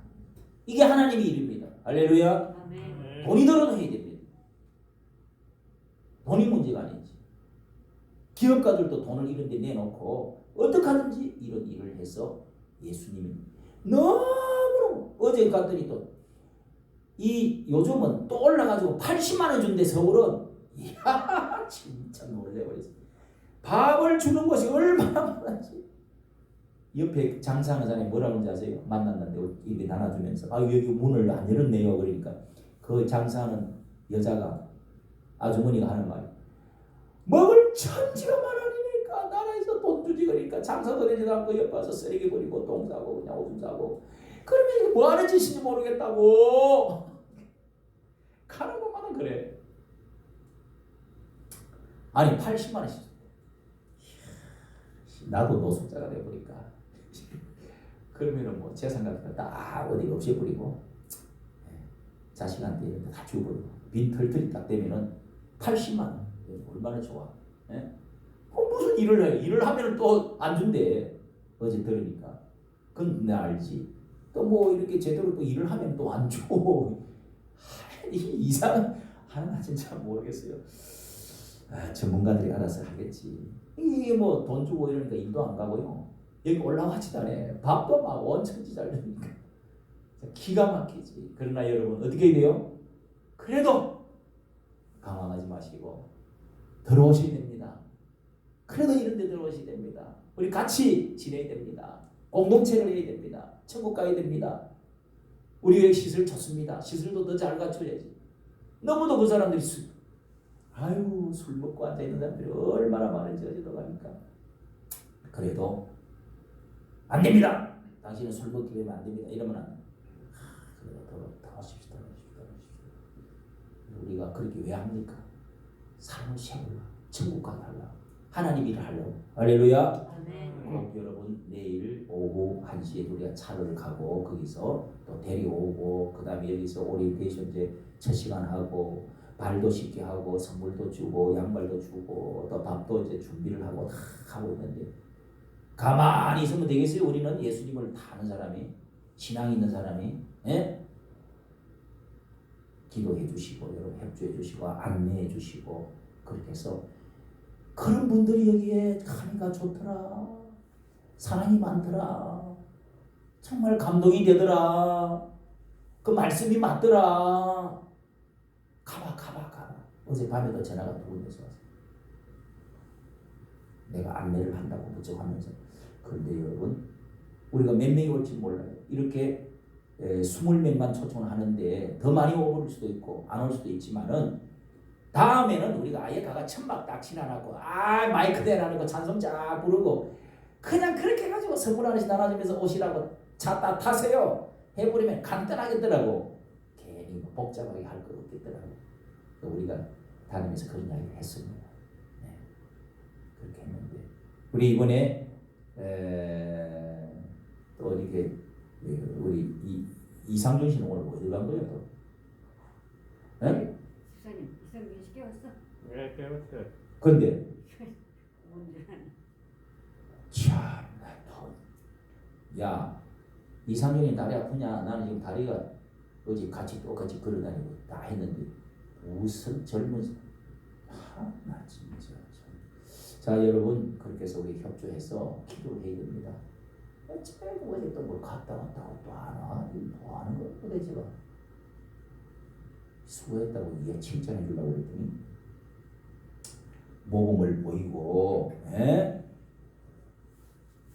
이게 하나님의 일입니다. 할렐루야. 아멘. 돈이 들어도 해야 됩니다. 돈이 문제가 아니지. 기업가들도 돈을 이런 데 내놓고 어떻게 하든지 이런 일을 해서 예수님이 너무 어제 갔더니 또 이 요즘은 또 올라가지고 80만 원 준대 서울은. 이야 진짜 놀래버렸어. 밥을 주는 것이 얼마나 많은지. 옆에 장사하는 사람이 뭐라고 하는지 아세요? 만났는데 입에 나눠주면서 여기 문을 안 열었네요. 그러니까 그 장사하는 여자가 아주머니가 하는 말이 먹을 천지가 많으니까 나라에서 돈 주지 그러니까 장사도 되지도 않고 옆에 와서 쓰레기 버리고 똥 싸고 그냥 오줌 싸고 그러면 이게 뭐 하는 짓인지 모르겠다고 가는 것마다 그래. 아니 80만 원씩 나도 노숙자가 돼버리니까 그러면은 뭐 재산 같은 거 다 어디 없애버리고 자식한테 다 주워버리고 빈 털털이 딱 되면은 80만 원. 얼마나 좋아. 예? 무슨 일을 해? 일을 하면 또 안 준대. 어제 들으니까. 그건 내가 알지. 또 뭐 이렇게 제대로 또 일을 하면 또 안 줘. 이상 하나 진짜 모르겠어요. 전문가들이 알아서 하겠지. 이게 뭐 돈 주고 이러니까 일도 안 가고요. 여기 올라가지도 않아. 밥도 막 원천지 잘 주니까 기가 막히지. 그러나 여러분 어떻게 해야 돼요? 그래도 당황하지 마시고 들어오셔야 됩니다. 그래도 이런 데 들어오셔야 됩니다. 우리 같이 지내야 됩니다. 공동체를 해야 됩니다. 천국 가야 됩니다. 우리의 시설 좋습니다. 시설도 더 잘 갖춰야지. 너무도 그 사람들이 술 먹고 앉아있는 사람들이 얼마나 많은지 어제도 가니까. 그래도 안 됩니다. 당신은 술 먹기 때문에 안 됩니다. 이러면 안 돼. 그래도 더 하십시오. 우리가 그렇게 왜 합니까? 삶을 세우려, 천국 가게 하려, 하나님 일을 하려고. 할렐루야. 꼭 여러분 내일 오후 1시에 우리가 차를 가고 거기서 또 데려오고 그 다음에 여기서 오리엔테이션 이제 첫 시간 하고 발도 씻게 하고 선물도 주고 양말도 주고 또 밥도 이제 준비를 하고 다 하고 있는데 가만히 있으면 되겠어요? 우리는 예수님을 다 아는 사람이, 신앙 있는 사람이, 예? 기도해 주시고 여러분 협조해 주시고 안내해 주시고 그렇게 해서 그런 분들이 여기에 가니까 좋더라. 사랑이 많더라. 정말 감동이 되더라. 그 말씀이 맞더라. 가봐. 어제 밤에도 전화가 두 군데서 왔어요. 내가 안내를 한다고 무척 하면서. 그런데 여러분 우리가 몇 명이 올지 몰라요. 이렇게 20명만 초청을 하는데 더 많이 오볼 수도 있고 안 올 수도 있지만은 다음에는 우리가 아예 가가 천막 딱 지나가고 마이크 대나누고 찬송 쫙 부르고 그냥 그렇게 해가지고 선물 하나씩 나눠주면서 오시라고 차 딱 타세요 해버리면 간단하겠더라고. 괜히 뭐 복잡하게 할 거 없겠더라고. 우리가 다니면서 그런 이야기를 했습니다. 네. 그렇게 했는데 우리 이번에 또 이렇게 우리 이상준 씨는 오늘 어디 간 거예요 또? 네? 이상준 씨 깨웠어? 네, 깨웠어요. 근데 참, 야 이상준이 다리 아프냐? 나는 지금 다리가 어제 같이 똑같이 걸어다니고 다 했는데 무슨 젊은 나 진짜 자 여러분 그렇게 해서 우리 협조해서 기도를 해야 됩니다. 어쩌고 어제 또 뭘 갔다 왔다고 또 안 와? 뭐 하는 거야 도대체가? 수고했다고 이게 칭찬해 주려고 그랬더니 모범을 보이고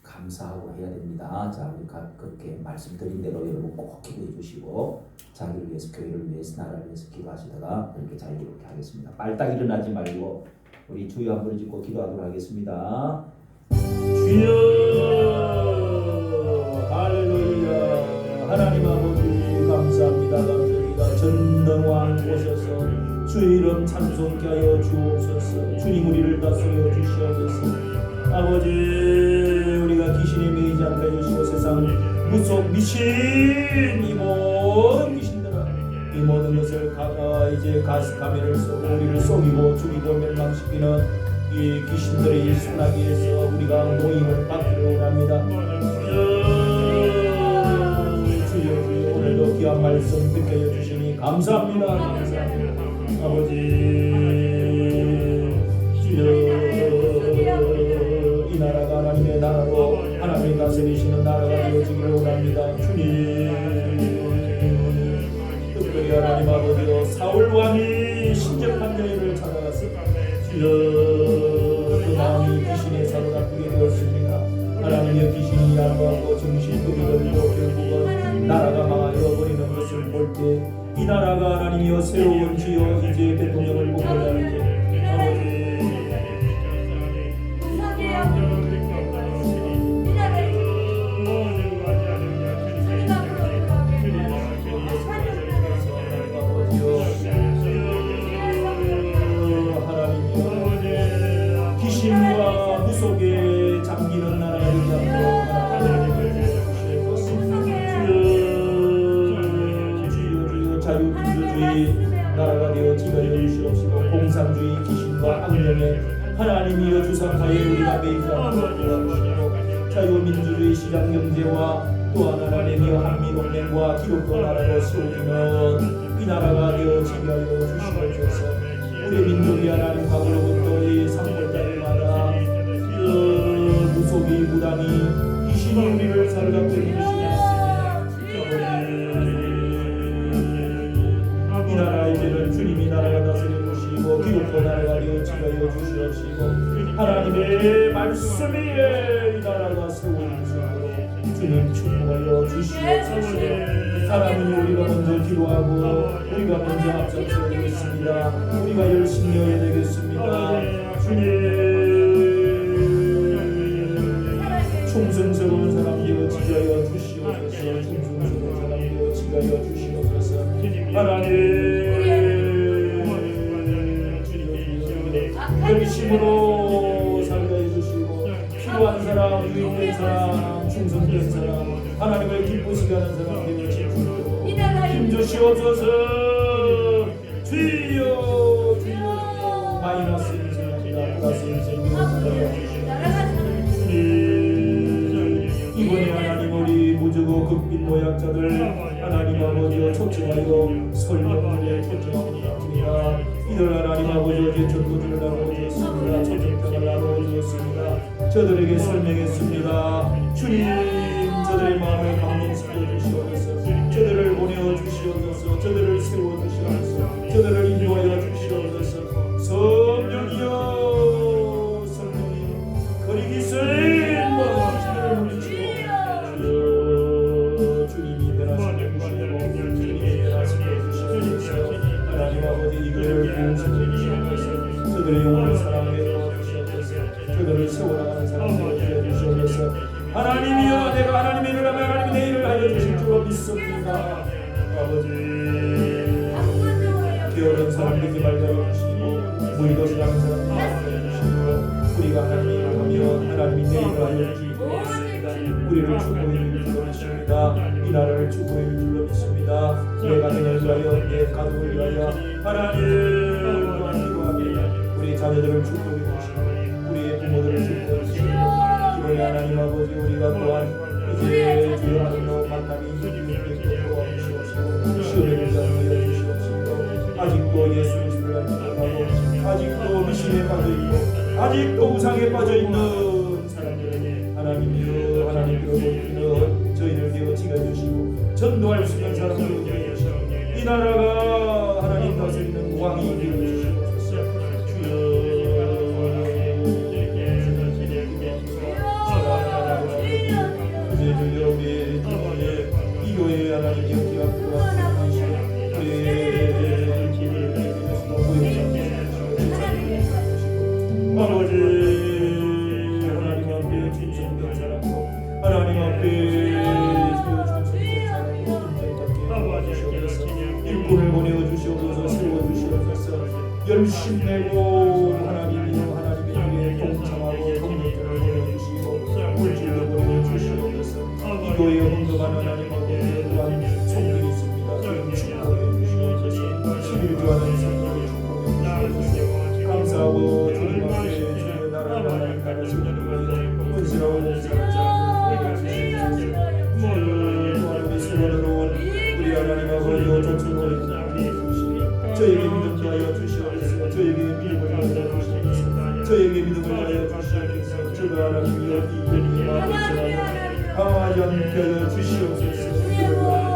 감사하고 해야 됩니다. 자 우리 그렇게 말씀드린 대로 여러분 꼭 기도해 주시고 자기를 위해서 교회를 위해서 나라를 위해서 기도하시다가 이렇게 자유롭게 하겠습니다. 빨딱 일어나지 말고 우리 주여 한 번 짓고 기도하도록 하겠습니다. 주여 할렐루야. 하나님 아버지 감사합니다. 전등왕 오셔서 주 이름 찬송케 하여 주옵소서. 주님 우리를 다스려 주시옵소서. 아버지 우리가 귀신에 매이지 않게 해주시고 세상 무속 미신 이 모든 귀신들아 이 모든 것을 이제 가면을 쓰고 우리를 속이고 죽이고 멸망시키는 이 귀신들의 이 소나기에서 우리가 모임을 받기를 원합니다. 주여 오늘도 귀한 말씀 듣게 해주시니 감사합니다. 아버지 주여 이 나라가 하나님의 나라로 하나님이 다스리시는 나라가 되어지기를 원합니다. 주님 특별히 하나님 아버지로 사울 왕이 신접한 여인을 찾아가서 주여 그 마음이 귀신의 사로잡히게 되었습니다. 하나님의 귀신이 양보하고 정신도 잃고 결국은 나라가 망하여 버리는 것을 볼 때 이 나라가 하나님이여 새로운 주여 이제 대통령을 뽑으려는지 아버지 귀신과 무속에 잠기는 나라가 되지 않도록 주여 자유민주주의 나라가 되어 성령의 하나님이여 주상하에 우리가 매이지 않고 도와주시고 자유민주주의 시장경제와 또한 하나님이여 한미동맹과 기독교 나라로 세워지는 이 나라가 되어지게 하여 주시옵소서. 우리 민족이 하나님 과거로부터 이 상골자리마다 무속이 무당이 귀신이 우리를 사로잡고 계시네. 이 나라 이제는 주님이 나라가 다스려 주시고 기독교 나라가 되어지게 하여 주시옵시고 하나님의 말씀이 이 나라가 세워지시고 주님 축복하여 주시옵소서. 하나님 우리가 먼저 기도하고 우리가 먼저 앞장서야 되겠습니다. 우리가 열심히 해야 되겠습니다. 주님 충성스러운 사람 되어지게 하여 주시옵소서. 충성스러운 사람 되어지게 하여 주시옵소서. 하나님 열심으로 살게 해주시고 필요한 사람, 유익된 사람, 충성된 사람, 하나님을 기쁘시게 하는 사람 되어주시고 힘주시옵소서. 주여 주여 마이너스 인생입니다. 플러스 인생입니다. 이번에 하나님 우리 무주고 극빈 노약자들 하나님 아버지여 초청하여 설명을 초청합니다. 이들 하나님 아버지 어제 전도주를 나눠주었습니다. 초청장을 나눠주었습니다. 저들에게 설명했습니다. 주님 저들의 마음을 감동시켜 주시옵소서. 저들을 보내어 주시옵소서. 저들을 세워 주시옵소서. 저들을 인도하여 주시옵소서. 성령이여 성령이여 거리기 센 마음을 주시옵소서. 주님이 변하시게 주시고 주님이 변하시게 주시옵소서. 하나님 아버지 이들을 부으시게 주시옵소서. 저들의 영혼을 사랑해 주시옵소서. 저들을 세워나가는 사람들을 되어 주시옵소서. 하나님이여 내가 하나님의 일을 하면 하나님이 내 일을 하여 주실 줄로 믿습니다. 아버지 게으른 사람 되지 말게 하여 주시고 무의도시라는 사람 하여 주시고 우리가 하나님을 하면 하나님이 내 일을 하여 주시고 우리를 축복해 주실 줄로 믿습니다. 이 나라를 축복해 주실 줄로 믿습니다. 내 가정을 위하여 내 가족을 위하여 하나님 또한 기도하며 우리 자녀들을 축복해 주시고 우리의 부모들을 축복해 주시고 이번에 하나님 아버지 우리가 또한 이제 주여하는 만남이 있도록 도와주시옵시고 시험에 들지 않게 해주시옵시고 아직도 예수 그리스도를 알지 못하고 아직도 미신에 빠져있고 아직도 우상에 빠져있는 사람들에게 하나님이여 하나님께로 돌리는 저희를 되어 지켜주시고 전도할 수 있는 사람들을 되어 주시고 이 나라가 하나님 다스리는 왕이 되어 주시옵소서. 주여 우리의 이 교회의 하나님 기업과 아버지 하나님 앞에 충성된 사람으로 하나님 앞에 충성된 사람으로 인정받게 하시옵소서. 일꾼을 보내어 주시옵소서. 세워 주시옵소서. 열심 내고 하나님이여 하나님의 동참하고 동력들을 보내어 주시고 물질도 보내어 주시옵소서. 이 교회에 헌금하는 하나님 아버지 또한 성들이 있습니다. 축복해 주시옵소서. 11조하는 성들을 축복해 주시옵소서. 감사하고 주님 앞에 주님의 나라를 하나님 나라를 세우는 헌신하고 봉사하는 자들을 주시옵소서. 하나님의 세월로 온 우리 하나님 아버지여 조청을 주시옵소서. 저에게 믿음 더하여 주시옵소서. 저에게 믿음을 더하여 주시옵소서. 저에게 믿음을 더하여 주시옵소서. 저가 하나님이여 이 일이 마음을 전하여 강하지 않게 하여 주시옵소서.